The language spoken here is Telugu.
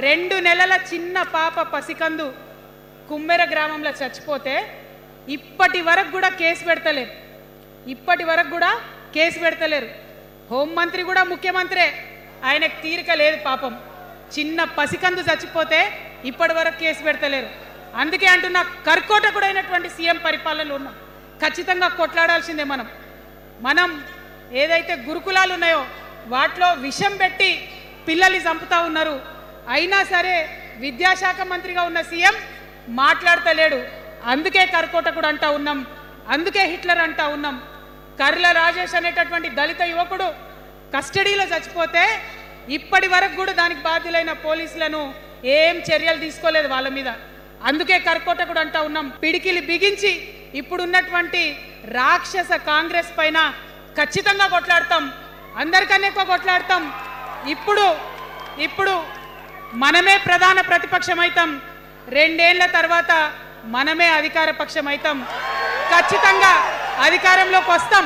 2 నెలల చిన్న పాప పసికందు కుమ్మెర గ్రామంలో చచ్చిపోతే ఇప్పటి వరకు కూడా కేసు పెడతలేరు. హోంమంత్రి కూడా ముఖ్యమంత్రే, ఆయనకు తీరిక లేదు పాపం. చిన్న పసికందు చచ్చిపోతే ఇప్పటి వరకు కేసు పెడతలేరు. అందుకే అంటున్నా, కర్కోటకుడైనటువంటి సీఎం పరిపాలనలో ఉన్నాం. ఖచ్చితంగా కొట్లాడాల్సిందే. మనం ఏదైతే గురుకులాలు ఉన్నాయో వాటిలో విషం పెట్టి పిల్లల్ని చంపుతా ఉన్నారు. అయినా సరే విద్యాశాఖ మంత్రిగా ఉన్న సీఎం మాట్లాడతలేడు. అందుకే కర్కోటకుడు అంటా ఉన్నాం, అందుకే హిట్లర్ అంటా ఉన్నాం. కర్ల రాజేష్ అనేటటువంటి దళిత యువకుడు కస్టడీలో చచ్చిపోతే ఇప్పటి వరకు కూడా దానికి బాధ్యులైన పోలీసులను ఏం చర్యలు తీసుకోలేదు వాళ్ళ మీద. అందుకే కర్కోటకుడు అంటా ఉన్నాం. పిడికిలి బిగించి ఇప్పుడున్నటువంటి రాక్షస కాంగ్రెస్ పైన ఖచ్చితంగా కొట్లాడతాం, అందరికన్నా ఎక్కువ కొట్లాడతాం. ఇప్పుడు మనమే ప్రధాన ప్రతిపక్షం అవుతాం. 2 ఏళ్ల తర్వాత మనమే అధికార పక్షం అవుతాం. ఖచ్చితంగా అధికారంలోకి వస్తాం.